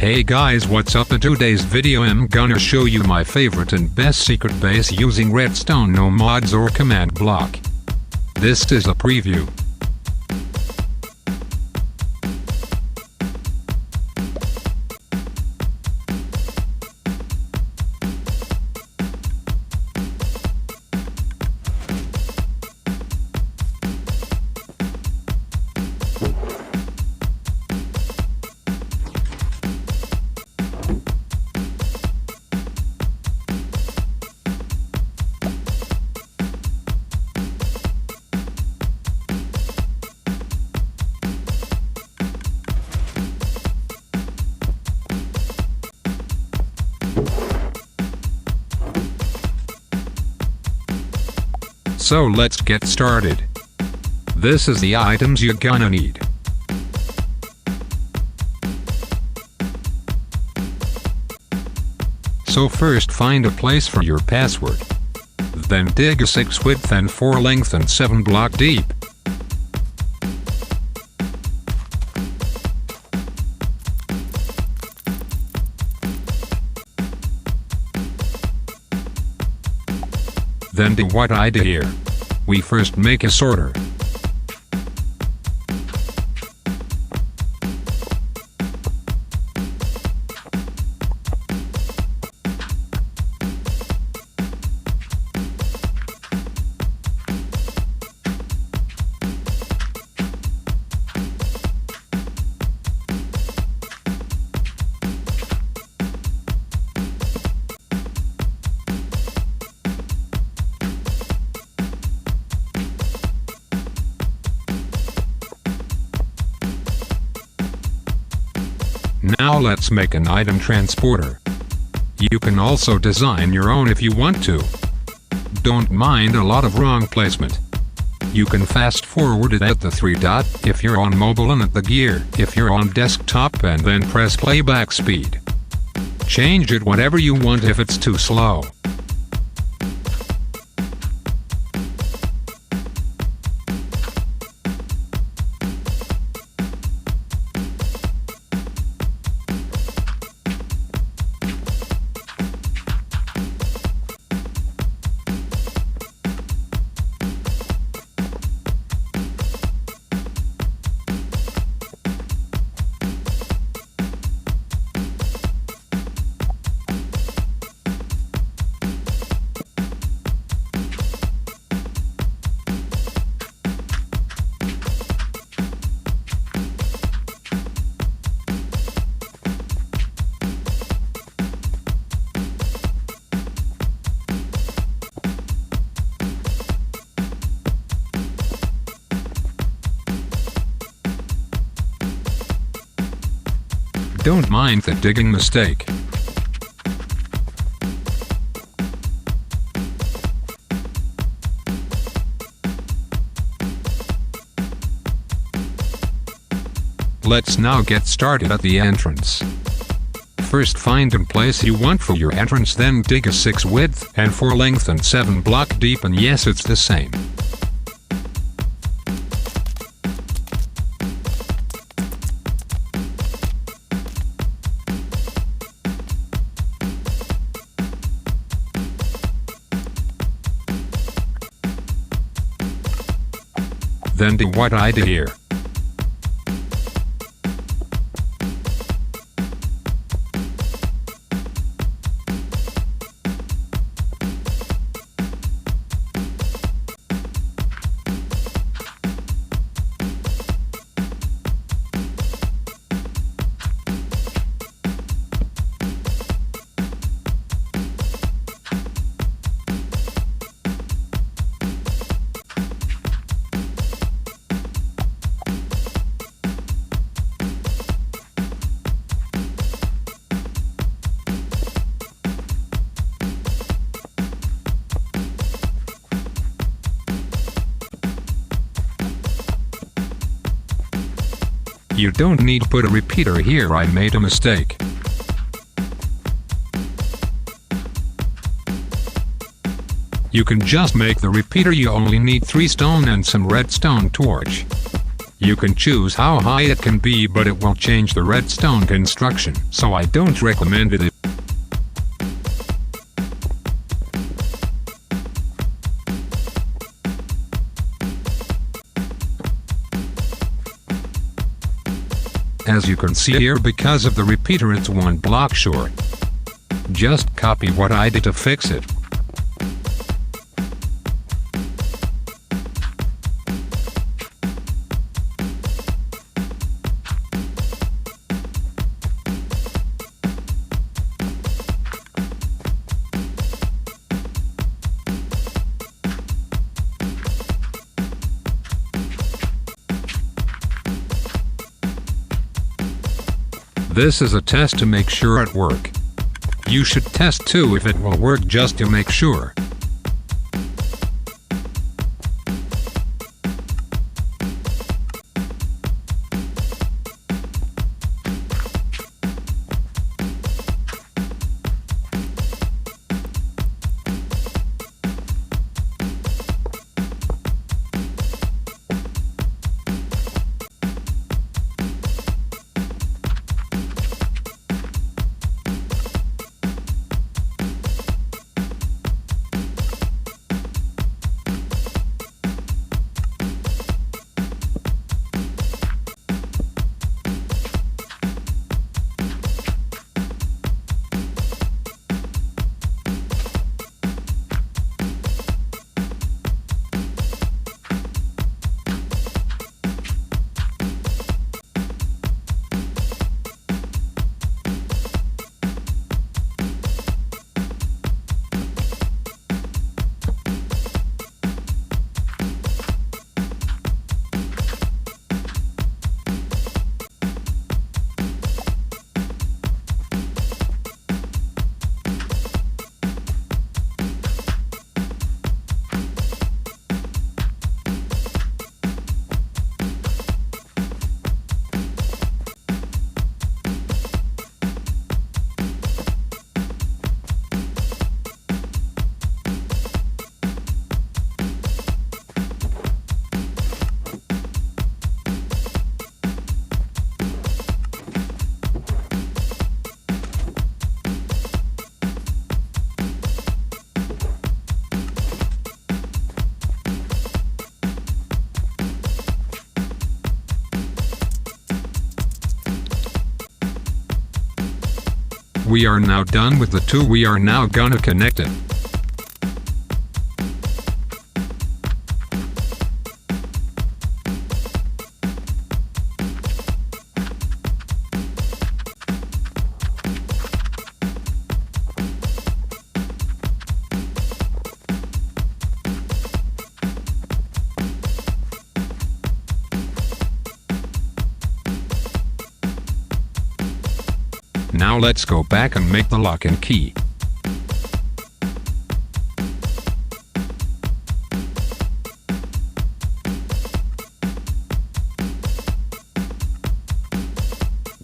Hey guys, what's up? In today's video I'm gonna show you my favorite and best secret base using redstone, no mods or command block. This is a preview. So let's get started. This is the items you're gonna need. So first find a place for your password. Then dig a 6 width and 4 length and 7 block deep. Then do what I did here. We first make a sorter. Now let's make an item transporter. You can also design your own if you want to. Don't mind a lot of wrong placement. You can fast forward it at the 3 dot if you're on mobile and at the gear if you're on desktop, and then press playback speed. Change it whatever you want if it's too slow. Don't mind the digging mistake. Let's now get started at the entrance. First find a place you want for your entrance, then dig a 6 width and 4 length and 7 block deep, and yes, it's the same. Then do what I did here. You don't need to put a repeater here, I made a mistake. You can just make the repeater. You only need 3 stone and some redstone torch. You can choose how high it can be, but it will change the redstone construction, so I don't recommend it. As you can see here, because of the repeater it's one block short. Just copy what I did to fix it. This is a test to make sure it works. You should test too if it will work, just to make sure. We are now done with the two. We are now gonna connect it. Now let's go back and make the lock and key.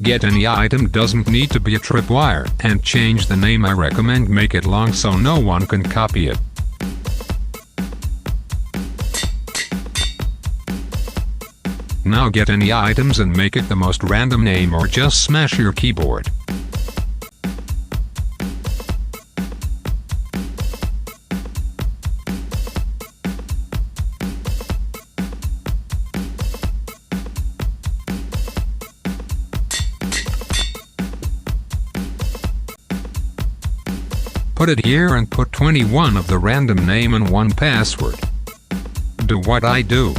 Get any item, doesn't need to be a tripwire, and change the name. I recommend make it long so no one can copy it. Now get any items and make it the most random name, or just smash your keyboard. Put it here and put 21 of the random name and one password. Do what I do.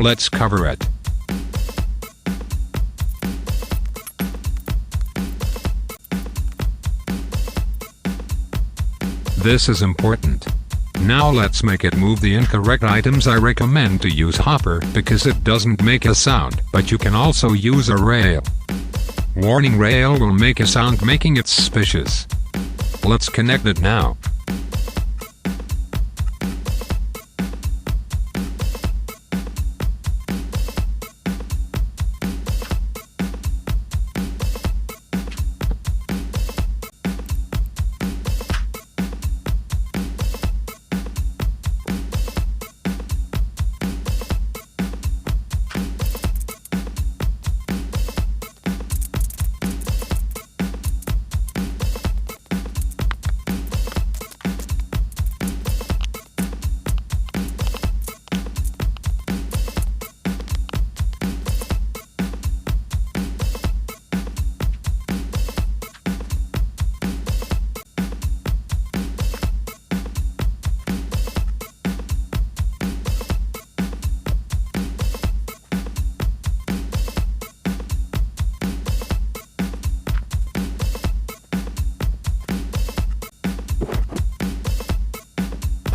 let's cover it. This is important. Now let's make it move the incorrect items. I recommend to use hopper because it doesn't make a sound, but you can also use a rail. Warning, rail will make a sound, making it suspicious. Let's connect it now.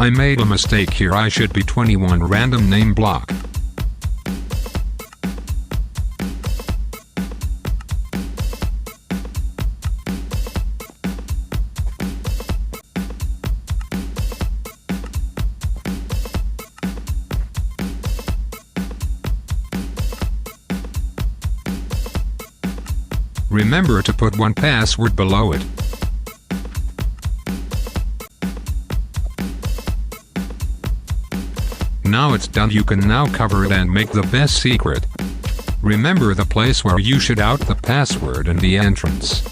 I made a mistake here. I should be 21 random name block. Remember to put one password below it. Now it's done. You can now cover it and make the best secret. Remember the place where you should out the password and the entrance.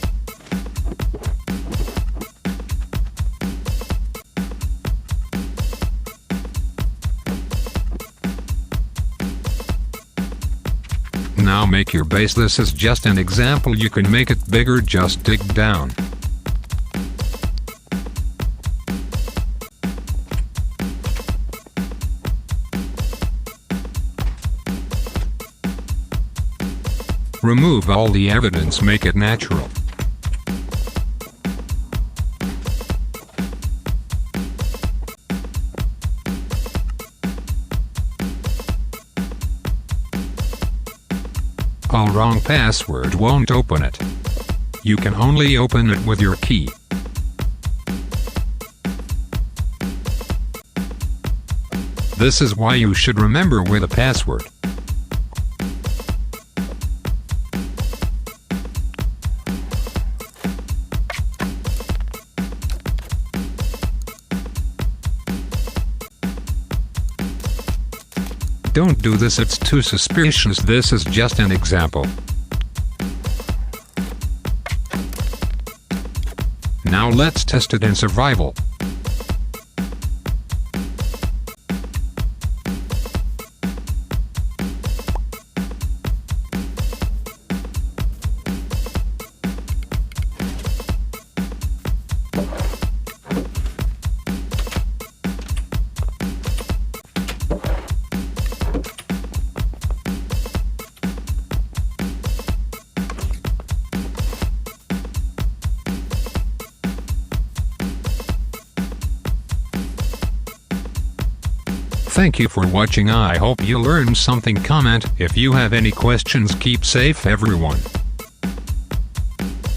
Now make your base. This is just an example. You can make it bigger, just dig down. Remove all the evidence, make it natural. All wrong password won't open it. You can only open it with your key. This is why you should remember with a password. Don't do this, it's too suspicious. This is just an example. Now let's test it in survival. Thank you for watching. I hope you learned something. Comment if you have any questions. Keep safe everyone.